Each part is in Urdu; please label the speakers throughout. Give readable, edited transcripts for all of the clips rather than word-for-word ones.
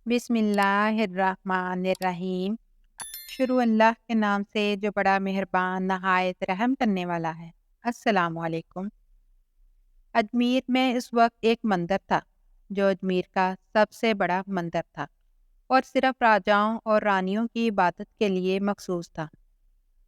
Speaker 1: بسم اللہ الرحمن الرحیم۔ شروع اللہ کے نام سے جو بڑا مہربان نہایت رحم کرنے والا ہے۔ السلام علیکم۔ اجمیر میں اس وقت ایک مندر تھا جو اجمیر کا سب سے بڑا مندر تھا اور صرف راجاؤں اور رانیوں کی عبادت کے لیے مخصوص تھا۔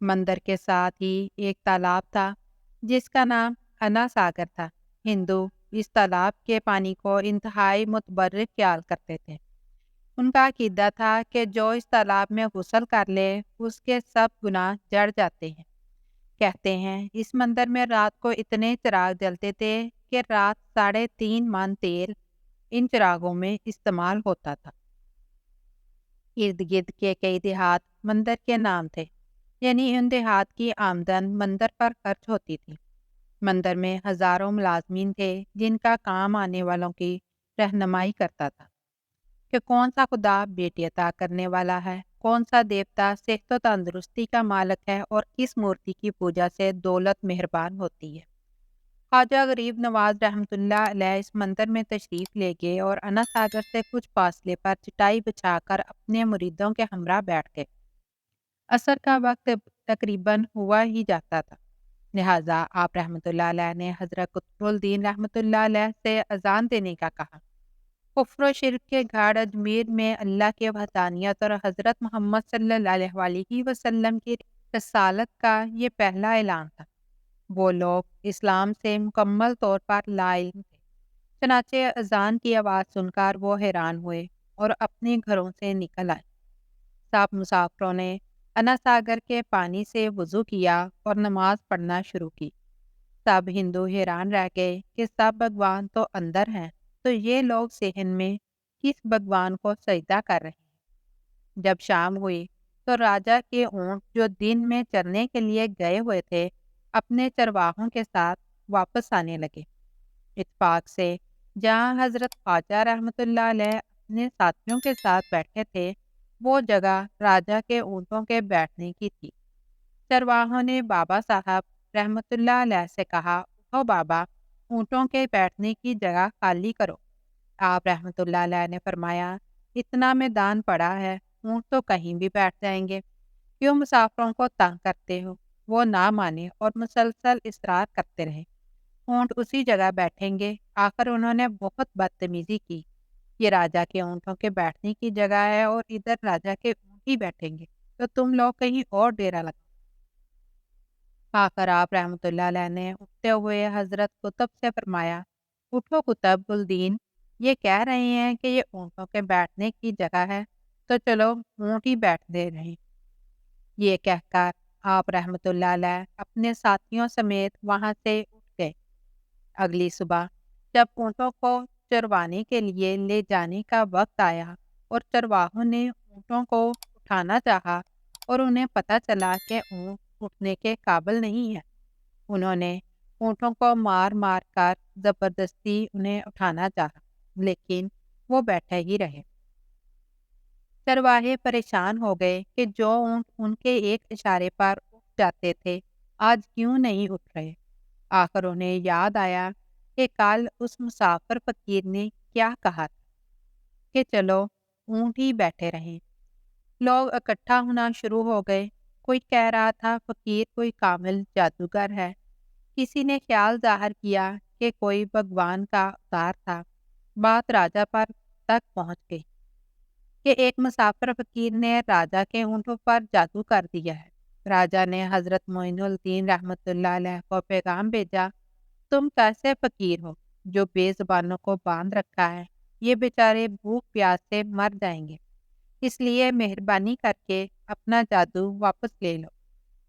Speaker 1: مندر کے ساتھ ہی ایک تالاب تھا جس کا نام انا ساگر تھا۔ ہندو اس تالاب کے پانی کو انتہائی متبرک خیال کرتے تھے۔ ان کا عقیدہ تھا کہ جو اس تالاب میں غسل کر لے اس کے سب گناہ جڑ جاتے ہیں۔ کہتے ہیں اس مندر میں رات کو اتنے چراغ جلتے تھے کہ رات 3.5 من تیل ان چراغوں میں استعمال ہوتا تھا۔ ارد گرد کے کئی دیہات مندر کے نام تھے، یعنی ان دیہات کی آمدن مندر پر خرچ ہوتی تھی۔ مندر میں ہزاروں ملازمین تھے جن کا کام آنے والوں کی رہنمائی کرتا تھا کہ کون سا خدا بیٹی عطا کرنے والا ہے، کون سا دیوتا صحت و تندرستی کا مالک ہے اور کس مورتی کی پوجا سے دولت مہربان ہوتی ہے۔ خواجہ غریب نواز رحمۃ اللہ علیہ اس مندر میں تشریف لے گئے اور انا ساگر سے کچھ فاصلے پر چٹائی بچھا کر اپنے مریدوں کے ہمراہ بیٹھ گئے۔ عصر کا وقت تقریباً ہوا ہی جاتا تھا، لہٰذا آپ رحمۃ اللہ علیہ نے حضرت قطب الدین رحمۃ اللہ علیہ سے اذان دینے کا کہا۔ کفر و شرک کے گھاڑ اجمیر میں اللہ کے وحدانیت اور حضرت محمد صلی اللہ علیہ وسلم کی رسالت کا یہ پہلا اعلان تھا۔ وہ لوگ اسلام سے مکمل طور پر لا علم تھے، چنانچہ اذان کی آواز سن کر وہ حیران ہوئے اور اپنے گھروں سے نکل آئے۔ سب مسافروں نے انا ساگر کے پانی سے وضو کیا اور نماز پڑھنا شروع کی۔ سب ہندو حیران رہ گئے کہ سب بھگوان تو اندر ہیں، تو یہ لوگ صحن میں کس بھگوان کو سجدہ کر رہے ہیں۔ جب شام ہوئی تو راجا کے اونٹ جو دن میں چرنے کے لیے گئے ہوئے تھے اپنے چرواہوں کے ساتھ واپس آنے لگے۔ اتفاق سے جہاں حضرت خواجہ رحمۃ اللہ علیہ اپنے ساتھیوں کے ساتھ بیٹھے تھے وہ جگہ راجا کے اونٹوں کے بیٹھنے کی تھی۔ چرواہوں نے بابا صاحب رحمۃ اللہ علیہ سے کہا، اٹھو بابا، اونٹوں کے بیٹھنے کی جگہ خالی کرو۔ آپ رحمۃ اللہ علیہ نے فرمایا، اتنا میدان پڑا ہے، اونٹ تو کہیں بھی بیٹھ جائیں گے، کیوں مسافروں کو تنگ کرتے ہو؟ وہ نہ مانے اور مسلسل اصرار کرتے رہے۔ اونٹ اسی جگہ بیٹھیں گے۔ آخر انہوں نے بہت بدتمیزی کی، یہ راجا کے اونٹوں کے بیٹھنے کی جگہ ہے اور ادھر راجا کے اونٹ ہی بیٹھیں گے، تو تم لوگ کہیں اور ڈیرا لگا۔ آخر آپ رحمۃ اللہ علیہ نے اٹھتے ہوئے حضرت قطب سے فرمایا، اٹھو قطب الدین، یہ کہہ رہے ہیں کہ یہ اونٹوں کے بیٹھنے کی جگہ ہے، تو چلو اونٹ ہی بیٹھ دے رہے۔ یہ کہہ کر آپ رحمۃ اللہ علیہ اپنے ساتھیوں سمیت وہاں سے اٹھ گئے۔ اگلی صبح جب اونٹوں کو چروانے کے لیے لے جانے کا وقت آیا اور چرواہوں نے اونٹوں کو اٹھانا چاہا اور انہیں پتہ چلا کہ اونٹ اٹھنے کے قابل نہیں ہے، انہوں نے اونٹوں کو مار مار کر زبردستی انہیں اٹھانا چاہا، لیکن وہ بیٹھے ہی رہے۔ چرواہے پریشان ہو گئے کہ جو اونٹ ان کے ایک اشارے پر اٹھ جاتے تھے آج کیوں نہیں اٹھ رہے۔ آخر انہیں یاد آیا کہ کل اس مسافر فقیر نے کیا کہا تھا کہ چلو اونٹ ہی بیٹھے رہیں۔ لوگ اکٹھا ہونا شروع ہو گئے۔ کوئی کہہ رہا تھا فقیر کوئی کامل جادوگر ہے، کسی نے خیال ظاہر کیا کہ کوئی بھگوان کا اوتار تھا۔ بات راجا پر تک پہنچ گئی کہ ایک مسافر فقیر نے راجا کے اونٹوں پر جادو کر دیا ہے۔ راجا نے حضرت معین الدین رحمۃ اللہ علیہ کو پیغام بھیجا، تم کیسے فقیر ہو جو بے زبانوں کو باندھ رکھا ہے؟ یہ بیچارے بھوک پیاس سے مر جائیں گے، اس لیے مہربانی کر کے اپنا جادو واپس لے لو۔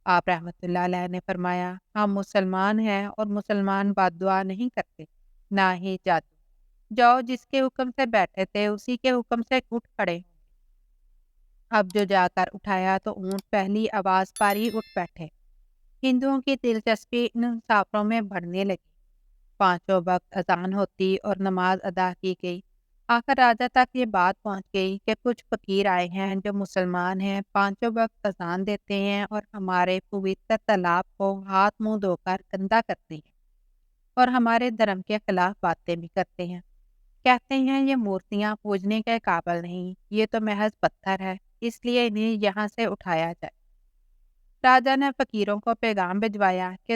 Speaker 1: آپ رحمۃ اللہ علیہ نے فرمایا، ہم مسلمان ہیں اور مسلمان بد دعا نہیں کرتے، نہ ہی جادو۔ جاؤ، جس کے حکم سے بیٹھے تھے اسی کے حکم سے اٹھ کھڑے ہوں۔ اب جو جا کر اٹھایا تو اونٹ پہلی آواز پر ہی اٹھ بیٹھے۔ ہندوؤں کی دلچسپی ان مسافروں میں بڑھنے لگی۔ پانچوں وقت اذان ہوتی اور نماز ادا کی گئی۔ آخر راجا تک یہ بات پہنچ گئی کہ کچھ فقیر آئے ہیں جو مسلمان ہیں، پانچوں وقت اذان دیتے ہیں اور ہمارے پوتر تالاب کو ہاتھ منہ دھو کر گندا کرتے ہیں اور ہمارے دھرم کے خلاف باتیں بھی کرتے ہیں۔ کہتے ہیں یہ مورتیاں پوجنے کے قابل نہیں، یہ تو محض پتھر ہے، اس لیے انہیں یہاں سے اٹھایا جائے۔ راجا نے فقیروں کو پیغام بھجوایا کہ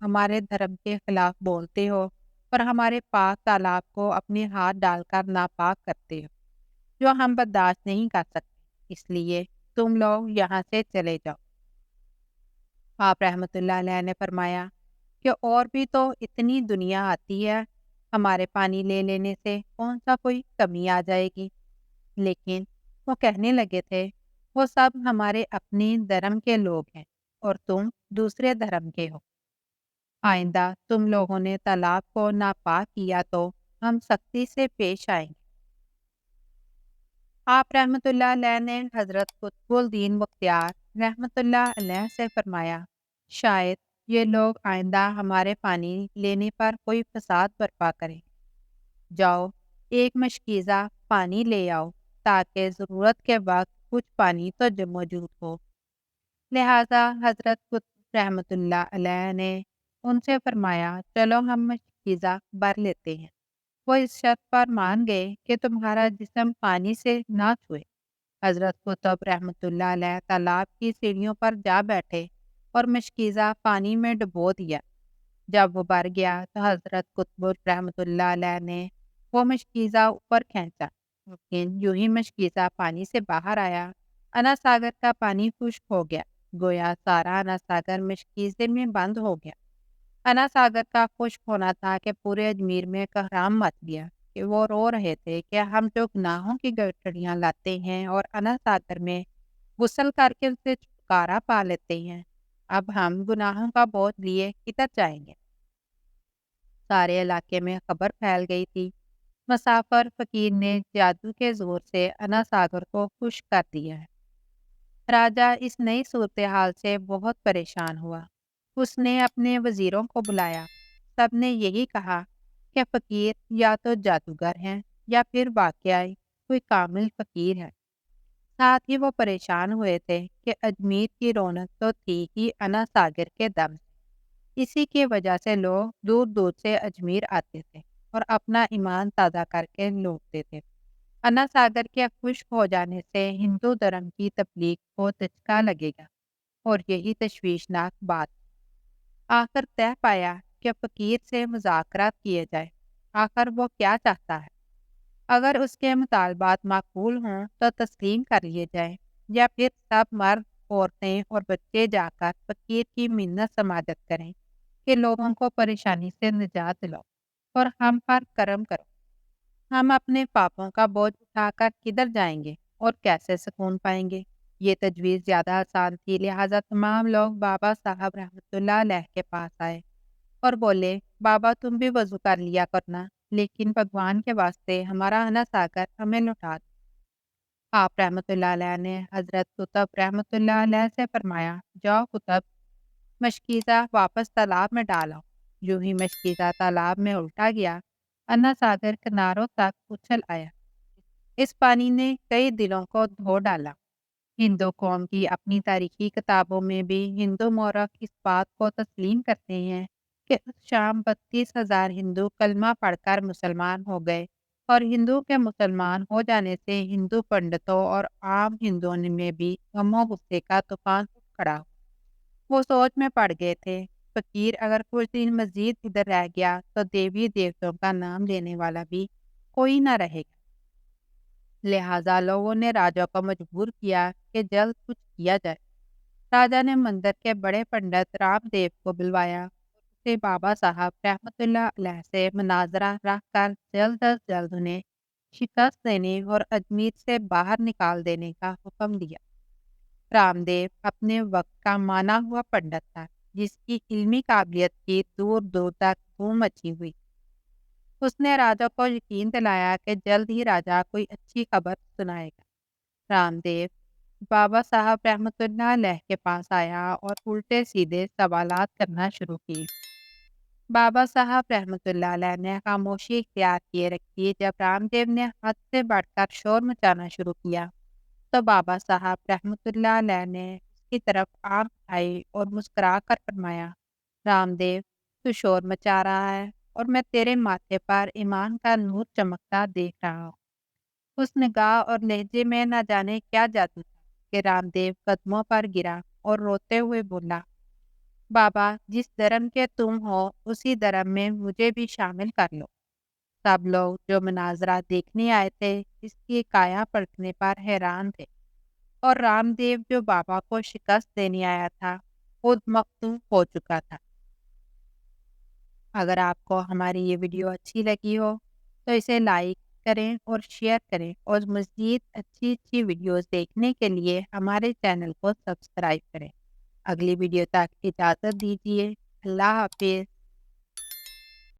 Speaker 1: ہمارے دھرم کے خلاف بولتے ہو اور ہمارے پاک تالاب کو اپنے ہاتھ ڈال کر ناپاک کرتے ہو، جو ہم برداشت نہیں کر سکتے، اس لیے تم لوگ یہاں سے چلے جاؤ۔ آپ رحمۃ اللہ علیہ نے فرمایا کہ اور بھی تو اتنی دنیا آتی ہے، ہمارے پانی لے لینے سے کون سا کوئی کمی آ جائے گی؟ لیکن وہ کہنے لگے تھے، وہ سب ہمارے اپنے دھرم کے لوگ ہیں اور تم دوسرے دھرم کے ہو۔ آئندہ تم لوگوں نے تالاب کو ناپاک کیا تو ہم سختی سے پیش آئیں گے۔ آپ رحمۃ اللہ علیہ نے حضرت قطب الدین بختیار رحمۃ اللہ علیہ سے فرمایا، شاید یہ لوگ آئندہ ہمارے پانی لینے پر کوئی فساد برپا کریں۔ جاؤ ایک مشکیزہ پانی لے آؤ تاکہ ضرورت کے وقت کچھ پانی تو موجود ہو۔ لہذا حضرت قطب رحمۃ اللہ علیہ نے ان سے فرمایا، چلو ہم مشکیزہ بھر لیتے ہیں۔ وہ اس شرط پر مان گئے کہ تمہارا جسم پانی سے نہ چھوئے۔ حضرت قطب رحمۃ اللہ علیہ تالاب کی سیڑھیوں پر جا بیٹھے اور مشکیزہ پانی میں ڈبو دیا۔ جب وہ بھر گیا تو حضرت قطب رحمۃ اللہ علیہ نے وہ مشکیزہ اوپر کھینچا، لیکن یوں ہی مشکیزہ پانی سے باہر آیا، انا ساگر کا پانی خشک ہو گیا، گویا سارا انا ساگر مشکیزے میں بند ہو گیا۔ انا ساگر کا خشک ہونا تھا کہ پورے اجمیر میں کوہرام مچ گیا کہ وہ رو رہے تھے کہ ہم جو گناہوں کی گٹھڑیاں لاتے ہیں اور انا ساگر میں غسل کر کے اسے چھٹکارا پا لیتے ہیں، اب ہم گناہوں کا بوجھ لیے کدھر جائیں گے؟ سارے علاقے میں خبر پھیل گئی تھی، مسافر فقیر نے جادو کے زور سے انا ساگر کو خشک کر دیا ہے۔ راجا اس نئی صورتحال سے بہت پریشان ہوا۔ اس نے اپنے وزیروں کو بلایا، سب نے یہی کہا کہ فقیر یا تو جادوگر ہیں یا پھر واقعی کوئی کامل فقیر ہے۔ ساتھ ہی وہ پریشان ہوئے تھے کہ اجمیر کی رونق تو تھی ہی انا ساگر کے دم سے، اسی کی وجہ سے لوگ دور دور سے اجمیر آتے تھے اور اپنا ایمان تازہ کر کے لوٹتے تھے۔ انا ساگر کے خشک ہو جانے سے ہندو دھرم کی تبلیغ کو دھچکا لگے گا، اور یہی تشویشناک بات۔ آخر طے پایا کہ فقیر سے مذاکرات کیے جائے۔ آخر وہ کیا چاہتا ہے؟ اگر اس کے مطالبات معقول ہوں تو تسلیم کر لیے جائیں، یا پھر سب مرد، عورتیں اور بچے جا کر فقیر کی منت سماجت کریں کہ لوگوں کو پریشانی سے نجات دلاؤ اور ہم پر کرم کرو۔ ہم اپنے پاپوں کا بوجھ اٹھا کر کدھر جائیں گے اور کیسے سکون پائیں گے؟ یہ تجویز زیادہ آسان تھی، لہٰذا تمام لوگ بابا صاحب رحمۃ اللہ علیہ کے پاس آئے اور بولے، بابا تم بھی وضو کر لیا کرنا، لیکن بھگوان کے واسطے ہمارا انا ساگر ہمیں لوٹا دو۔ آپ رحمۃ اللہ علیہ نے حضرت قطب رحمۃ اللہ علیہ سے فرمایا، جاؤ قطب، مشکیزہ واپس تالاب میں ڈالاؤ۔ جو ہی مشکیزہ تالاب میں الٹا گیا، انا ساگر کناروں تک اچھل آیا۔ اس پانی نے کئی دلوں کو دھو ڈالا۔ ہندو قوم کی اپنی تاریخی کتابوں میں بھی ہندو مورخ اس بات کو تسلیم کرتے ہیں کہ اس شام 32,000 ہندو کلمہ پڑھ کر مسلمان ہو گئے، اور ہندو کے مسلمان ہو جانے سے ہندو پنڈتوں اور عام ہندوؤں میں بھی غم و غصے کا طوفان اٹھ کھڑا ہوا۔ وہ سوچ میں پڑ گئے تھے، فقیر اگر کچھ دن مزید ادھر رہ گیا تو دیوی دیوتوں کا نام لینے والا بھی کوئی نہ رہے گا۔ لہٰذا لوگوں نے راجا کو مجبور کیا کہ جلد کچھ کیا جائے۔ راجا نے مندر کے بڑے پنڈت رام دیو کو بلوایا اور اسے بابا صاحب رحمۃ اللہ علیہ سے مناظرہ رکھ کر جلد از جلد انہیں شکست دینے اور اجمیر سے باہر نکال دینے کا حکم دیا۔ رام دیو اپنے وقت کا مانا ہوا پنڈت تھا، جس کی علمی قابلیت کی دور دور تک دھوم مچی ہوئی۔ اس نے راجا کو یقین دلایا کہ جلد ہی راجا کوئی اچھی خبر سنائے گا۔ رام دیو بابا صاحب رحمۃ اللہ علیہ کے پاس آیا اور الٹے سیدھے سوالات کرنا شروع کیے۔ بابا صاحب رحمۃ اللہ علیہ نے خاموشی اختیار کیے رکھی۔ جب رام دیو نے حد سے بڑھ کر شور مچانا شروع کیا تو بابا صاحب رحمۃ اللہ علیہ نے اس کی طرف آنکھ اٹھائی اور مسکرا کر فرمایا، رام دیو تو شور مچا رہا ہے، اور میں تیرے ماتھے پر ایمان کا نور چمکتا دیکھ رہا ہوں۔ اس نگاہ اور لہجے میں نہ جانے کیا جادو تھا کہ رام دیو قدموں پر گرا اور روتے ہوئے بولا، بابا جس دھرم کے تم ہو اسی دھرم میں مجھے بھی شامل کر لو۔ سب لوگ جو مناظرہ دیکھنے آئے تھے اس کی کایا پلٹنے پر حیران تھے، اور رام دیو جو بابا کو شکست دینے آیا تھا خود مختوم ہو چکا تھا۔ اگر آپ کو ہماری یہ ویڈیو اچھی لگی ہو تو اسے لائک کریں اور شیئر کریں، اور مزید اچھی اچھی ویڈیوز دیکھنے کے لیے ہمارے چینل کو سبسکرائب کریں۔ اگلی ویڈیو تک اجازت دیجیے۔ اللہ حافظ۔